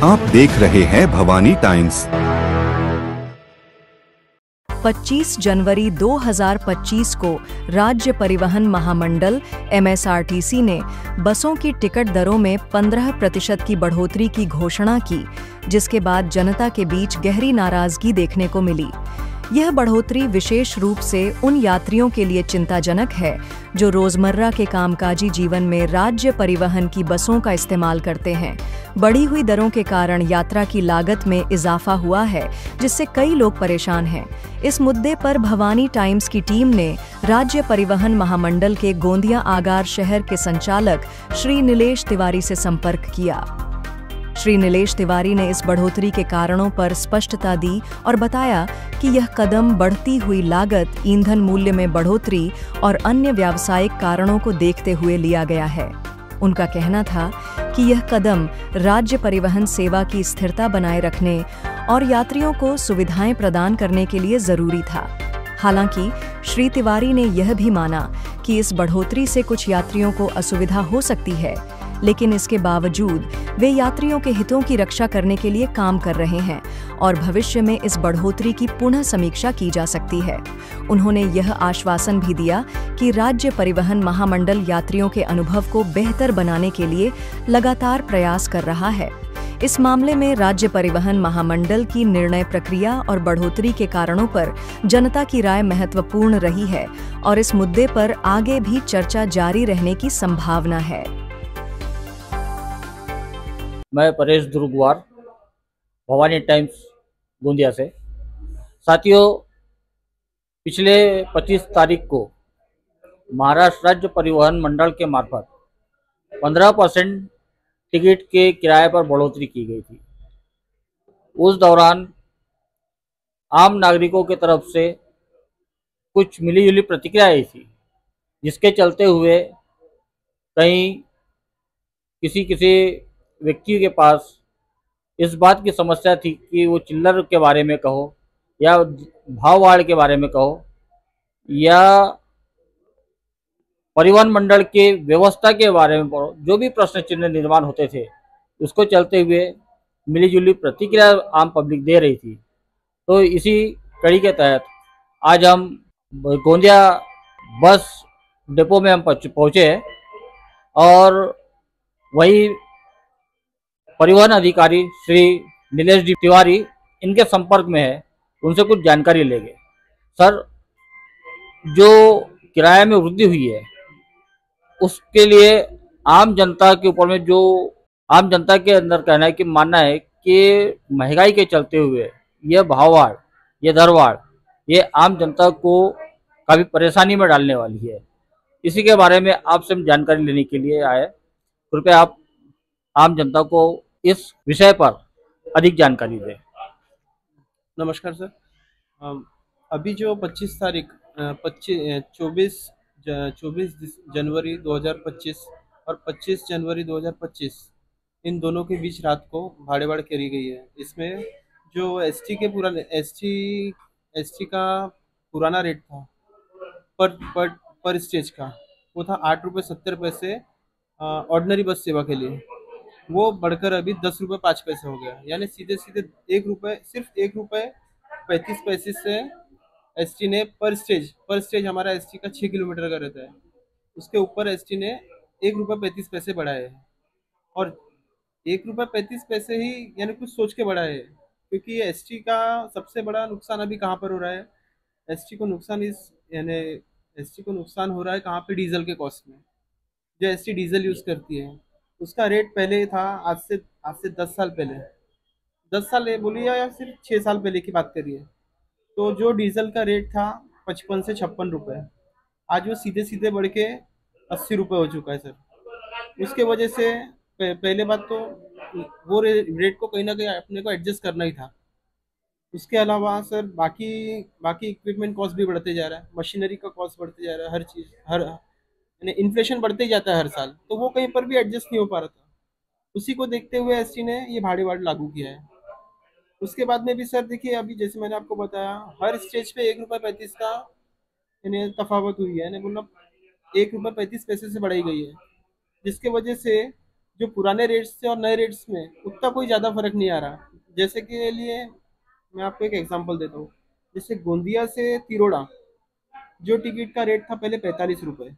आप देख रहे हैं भवानी टाइम्स। 25 जनवरी 2025 को राज्य परिवहन महामंडल MSRTC ने बसों की टिकट दरों में 15% की बढ़ोतरी की घोषणा की, जिसके बाद जनता के बीच गहरी नाराजगी देखने को मिली। यह बढ़ोतरी विशेष रूप से उन यात्रियों के लिए चिंताजनक है जो रोजमर्रा के कामकाजी जीवन में राज्य परिवहन की बसों का इस्तेमाल करते हैं। बढ़ी हुई दरों के कारण यात्रा की लागत में इजाफा हुआ है, जिससे कई लोग परेशान हैं। इस मुद्दे पर भवानी टाइम्स की टीम ने राज्य परिवहन महामंडल के गोंदिया आगार शहर के संचालक श्री नीलेश तिवारी से संपर्क किया। श्री नीलेश तिवारी ने इस बढ़ोतरी के कारणों पर स्पष्टता दी और बताया कि यह कदम बढ़ती हुई लागत, ईंधन मूल्य में बढ़ोतरी और अन्य व्यावसायिक कारणों को देखते हुए लिया गया है। उनका कहना था कि यह कदम राज्य परिवहन सेवा की स्थिरता बनाए रखने और यात्रियों को सुविधाएं प्रदान करने के लिए जरूरी था। हालांकि श्री तिवारी ने यह भी माना कि इस बढ़ोतरी से कुछ यात्रियों को असुविधा हो सकती है, लेकिन इसके बावजूद वे यात्रियों के हितों की रक्षा करने के लिए काम कर रहे हैं और भविष्य में इस बढ़ोतरी की पुनः समीक्षा की जा सकती है। उन्होंने यह आश्वासन भी दिया कि राज्य परिवहन महामंडल यात्रियों के अनुभव को बेहतर बनाने के लिए लगातार प्रयास कर रहा है। इस मामले में राज्य परिवहन महामंडल की निर्णय प्रक्रिया और बढ़ोतरी के कारणों पर जनता की राय महत्वपूर्ण रही है और इस मुद्दे पर आगे भी चर्चा जारी रहने की संभावना है। मैं परेश दुर्गवार, भवानी टाइम्स गोंदिया से। साथियों, पिछले 25 तारीख को महाराष्ट्र राज्य परिवहन मंडल के मार्फत 15% टिकट के किराए पर बढ़ोतरी की गई थी। उस दौरान आम नागरिकों की तरफ से कुछ मिली जुली प्रतिक्रिया आई थी, जिसके चलते हुए कहीं किसी व्यक्ति के पास इस बात की समस्या थी कि वो चिल्लर के बारे में कहो या भाववाड़ के बारे में कहो या परिवहन मंडल के व्यवस्था के बारे में पढ़ो, जो भी प्रश्न चिन्ह निर्माण होते थे, उसको चलते हुए मिलीजुली प्रतिक्रिया आम पब्लिक दे रही थी। तो इसी कड़ी के तहत आज हम गोंदिया बस डिपो में हम पहुँचे और वही परिवहन अधिकारी श्री नीलेश तिवारी इनके संपर्क में है, उनसे कुछ जानकारी लेंगे। सर, जो किराए में वृद्धि हुई है उसके लिए आम जनता के ऊपर में जो आम जनता के अंदर कहना है कि मानना है कि महंगाई के चलते हुए यह भाववाड़, ये दरवाड़, ये आम जनता को काफ़ी परेशानी में डालने वाली है। इसी के बारे में आपसे हम जानकारी लेने के लिए आए। कृपया आप आम जनता को इस विषय पर अधिक जानकारी दें। नमस्कार सर। अभी जो 24 जनवरी 2025 और 25 जनवरी 2025 इन दोनों के बीच रात को भाड़ेबाड़ करी गई है। इसमें जो एसटी का पुराना रेट था पर स्टेज का, वो था 8 रुपये 70 पैसे ऑर्डिनरी बस सेवा के लिए। वो बढ़कर अभी 10 रुपये 5 पैसे हो गया, यानी सीधे सीधे सिर्फ 1 रुपये 35 पैसे से एसटी ने पर स्टेज हमारा एसटी का 6 किलोमीटर का रहता है, उसके ऊपर एसटी ने 1 रुपये 35 पैसे बढ़ाए हैं। और 1 रुपये 35 पैसे ही यानी कुछ सोच के बढ़ाए है, क्योंकि एसटी का सबसे बड़ा नुकसान अभी कहाँ पर हो रहा है? एसटी को नुकसान हो रहा है कहाँ पे? डीजल के कॉस्ट में। जो एसटी डीजल यूज़ करती है उसका रेट पहले था, आज से 10 साल पहले, 10 साल बोलिए या सिर्फ 6 साल पहले की बात करिए, तो जो डीजल का रेट था 55 से 56 रुपये, आज वो सीधे सीधे बढ़ के 80 रुपये हो चुका है सर। उसके वजह से पहले बात तो वो रेट को कहीं ना कहीं अपने को एडजस्ट करना ही था। उसके अलावा सर बाकी इक्विपमेंट कॉस्ट भी बढ़ते जा रहा है, मशीनरी का कॉस्ट बढ़ते जा रहा है, हर चीज़ यानी इन्फ्लेशन बढ़ते ही जाता है हर साल, तो वो कहीं पर भी एडजस्ट नहीं हो पा रहा था। उसी को देखते हुए एसटी ने ये भाड़ेबाड़ लागू किया है। उसके बाद में भी सर देखिए, अभी जैसे मैंने आपको बताया, हर स्टेज पे 1 रुपये 35 का यानी तफावत हुई है, यानी मतलब 1 रुपये 35 पैसे से बढ़ाई गई है, जिसके वजह से जो पुराने रेट्स थे और नए रेट्स में उतना कोई ज़्यादा फर्क नहीं आ रहा। जैसे के लिए मैं आपको एक एग्जांपल देता हूँ। जैसे गोंदिया से तिरोड़ा जो टिकट का रेट था पहले 45 रुपये,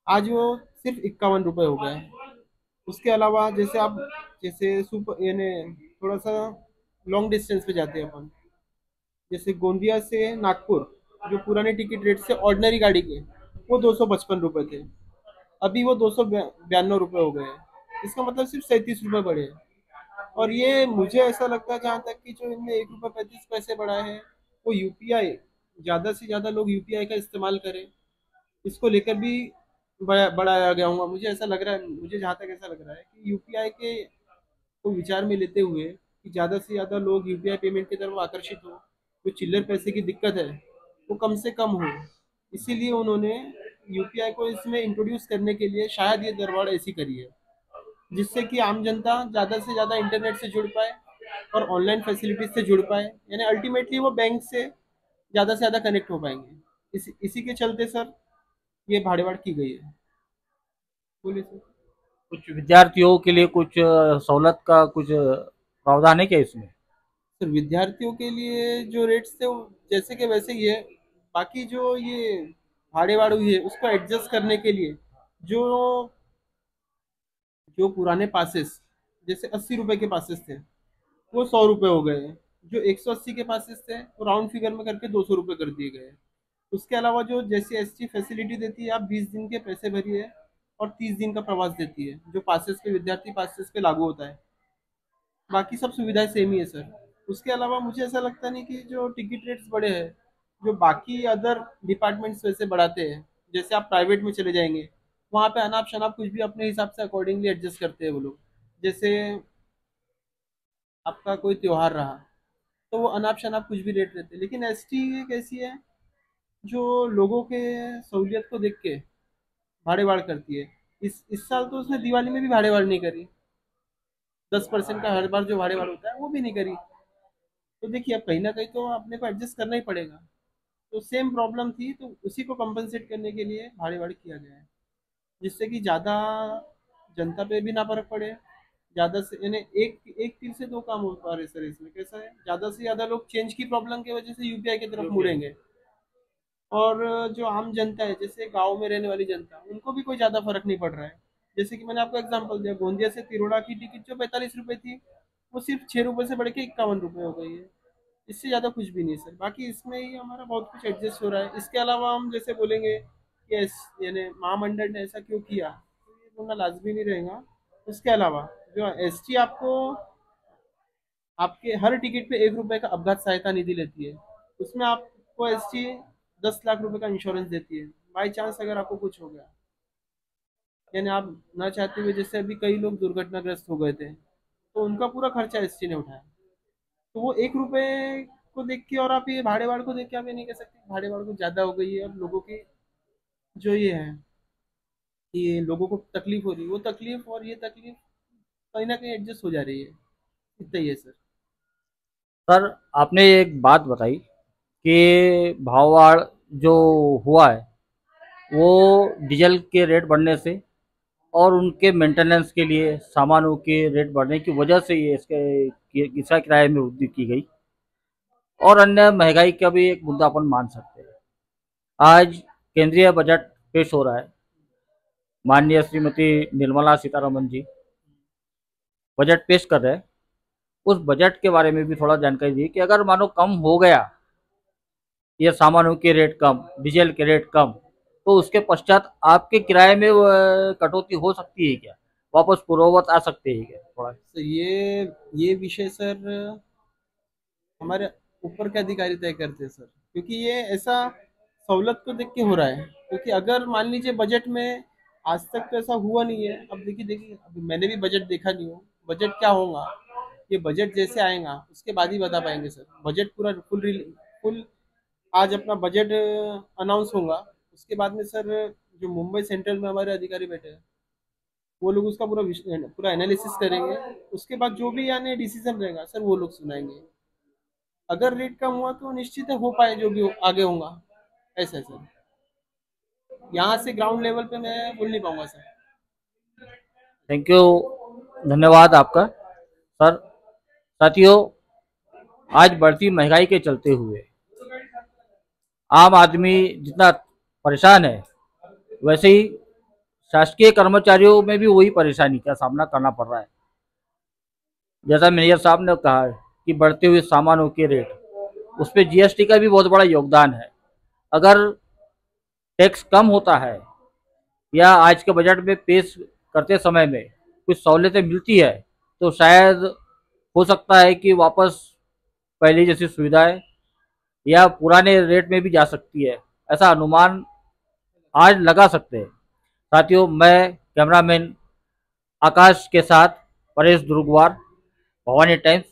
आज वो सिर्फ 51 रुपये हो गया है। उसके अलावा जैसे आप जैसे सुपर यानी थोड़ा सा लॉन्ग डिस्टेंस पे जाते हैं अपन, जैसे गोंदिया से नागपुर जो पुराने टिकट रेट से ऑर्डिनरी गाड़ी के वो 255 रुपये थे, अभी वो 292 रुपये हो गए हैं। इसका मतलब सिर्फ 37 रुपये बढ़े हैं। और ये मुझे ऐसा लगता है जहाँ तक कि जो इनमें 1 रुपये 35 पैसे बढ़ा है वो यूपीआई, ज़्यादा से ज़्यादा लोग यूपीआई का इस्तेमाल करें, इसको लेकर भी बढ़ाया गया होगा। मुझे ऐसा लग रहा है, मुझे जहाँ तक ऐसा लग रहा है कि यूपीआई के को विचार में लेते हुए कि ज़्यादा से ज़्यादा लोग यूपीआई पेमेंट की तरफ आकर्षित हो, जो चिल्लर पैसे की दिक्कत है वो कम से कम हो, इसीलिए उन्होंने यूपीआई को इसमें इंट्रोड्यूस करने के लिए शायद ये दरबार ऐसी करी है, जिससे कि आम जनता ज़्यादा से ज़्यादा इंटरनेट से जुड़ पाए और ऑनलाइन फैसिलिटीज से जुड़ पाए, यानी अल्टीमेटली वो बैंक से ज़्यादा से ज़्यादा कनेक्ट हो पाएंगे। इसी के चलते सर ये भाड़ेवाड़ की गई है। बोलिए सर। कुछ विद्यार्थियों के लिए कुछ सहूलत का कुछ प्रावधान है क्या इसमें? सर विद्यार्थियों के लिए जो रेट्स थे वो जैसे के वैसे ही है। बाकी जो ये भाड़े हुई है उसको एडजस्ट करने के लिए जो जो पुराने पासेस जैसे 80 रुपए के पासेस थे वो 100 रुपए हो गए हैं। जो 180 के पासेस थे वो राउंड फिगर में करके 200 रुपए कर दिए गए हैं। उसके अलावा जो जैसे एसटी फैसिलिटी देती है, आप 20 दिन के पैसे भरिए और 30 दिन का प्रवास देती है, जो पासेस पे विद्यार्थी पासेस पे लागू होता है। बाकी सब सुविधाएं सेम ही है सर। उसके अलावा मुझे ऐसा लगता नहीं कि जो टिकट रेट्स बढ़े हैं, जो बाकी अदर डिपार्टमेंट्स वैसे बढ़ाते हैं, जैसे आप प्राइवेट में चले जाएंगे वहाँ पे अनाप शनाप कुछ भी अपने हिसाब से अकॉर्डिंगली एडजस्ट करते हैं वो लोग। जैसे आपका कोई त्योहार रहा तो वो अनाप शनाप कुछ भी रेट रहते हैं, लेकिन एसटी एक ऐसी है जो लोगों के सहूलियत को देख के भाड़ेवाड़ करती है। इस साल तो उसने दिवाली में भी भाड़ेवाड़ नहीं करी, 10% का हर बार जो भाड़ेवाड़ होता है वो भी नहीं करी। तो देखिए अब कहीं ना कहीं तो अपने को एडजस्ट करना ही पड़ेगा। तो सेम प्रॉब्लम थी तो उसी को कंपनसेट करने के लिए भाड़ेवाड़ किया गया है, जिससे कि ज़्यादा जनता पे भी ना फर्क पड़े। ज़्यादा से यानी एक एक तीर से दो काम हो पा रहे सर। इसमें कैसा है, ज़्यादा से ज़्यादा लोग चेंज की प्रॉब्लम की वजह से यूपीआई की तरफ मुड़ेंगे, और जो आम जनता है जैसे गांव में रहने वाली जनता उनको भी कोई ज़्यादा फर्क नहीं पड़ रहा है। जैसे कि मैंने आपको एग्जांपल दिया, गोंदिया से तिरोड़ा की टिकट जो 45 रुपये थी वो सिर्फ 6 रुपये से बढ़ के 51 रुपये हो गई है। इससे ज़्यादा कुछ भी नहीं सर। बाकी इसमें ही हमारा बहुत कुछ एडजस्ट हो रहा है। इसके अलावा हम जैसे बोलेंगे कि यानी महामंडल ने ऐसा क्यों किया, तो ये बोलना लाजमी नहीं रहेगा। उसके अलावा जो एसटी आपको आपके हर टिकट पे 1 रुपए का अपघात सहायता निधि लेती है, उसमें आपको एसटी 10 लाख रुपए का इंश्योरेंस देती है। बाई चांस अगर आपको कुछ हो गया, यानी आप ना चाहते हुए, जैसे अभी कई लोग दुर्घटनाग्रस्त हो गए थे तो उनका पूरा खर्चा एसटी ने उठाया। तो वो 1 रुपए को देख के और आप ये भाड़े वाड़ को देख के आप ये नहीं कह सकते भाड़े वाड़ को ज्यादा हो गई है और लोगों की जो ये है कि ये लोगों को तकलीफ हो रही है, वो तकलीफ और ये तकलीफ कहीं ना कहीं एडजस्ट हो जा रही है। इतना ही है सर। सर, आपने एक बात बताई कि भाववाड़ जो हुआ है वो डीजल के रेट बढ़ने से और उनके मेंटेनेंस के लिए सामानों के रेट बढ़ने की वजह से ये इसका किराए में वृद्धि की गई, और अन्य महंगाई का भी एक मुद्दा अपन मान सकते हैं। आज केंद्रीय बजट पेश हो रहा है, माननीय श्रीमती निर्मला सीतारमन जी बजट पेश कर रहे हैं। उस बजट के बारे में भी थोड़ा जानकारी दी कि अगर मानो कम हो गया ये सामानों के रेट कम, डीजल के रेट कम, तो उसके पश्चात आपके किराए में कटौती हो सकती है क्या, वापस पूर्ववत आ सकते हैं क्या? थोड़ा तो ये विषय सर हमारे ऊपर के अधिकारी तय करते हैं सर, क्योंकि ये ऐसा सहूलत को देख के हो रहा है। क्योंकि अगर मान लीजिए बजट में आज तक तो ऐसा हुआ नहीं है। अब देखिए देखिए अभी मैंने भी बजट देखा नहीं हो, बजट क्या होगा ये बजट जैसे आएगा उसके बाद ही बता पाएंगे सर। बजट पूरा फुल आज अपना बजट अनाउंस होगा, उसके बाद में सर जो मुंबई सेंट्रल में हमारे अधिकारी बैठे हैं वो लोग उसका पूरा एनालिसिस करेंगे। उसके बाद जो भी यानी डिसीजन रहेगा सर वो लोग सुनाएंगे। अगर रेट कम हुआ तो निश्चित है हो पाए जो भी आगे होगा। ऐसा है सर, यहाँ से ग्राउंड लेवल पे मैं बोल नहीं पाऊंगा सर। थैंक यू, धन्यवाद आपका सर। साथियों, आज बढ़ती महंगाई के चलते हुए आम आदमी जितना परेशान है, वैसे ही शासकीय कर्मचारियों में भी वही परेशानी का सामना करना पड़ रहा है। जैसा मेयर साहब ने कहा है कि बढ़ते हुए सामानों के रेट, उस पर जीएसटी का भी बहुत बड़ा योगदान है। अगर टैक्स कम होता है या आज के बजट में पेश करते समय में कुछ सहूलियतें मिलती है, तो शायद हो सकता है कि वापस पहले जैसी सुविधाएं या पुराने रेट में भी जा सकती है। ऐसा अनुमान आज लगा सकते हैं। साथियों, मैं कैमरामैन आकाश के साथ परेश दुर्गवार, भवानी टाइम्स।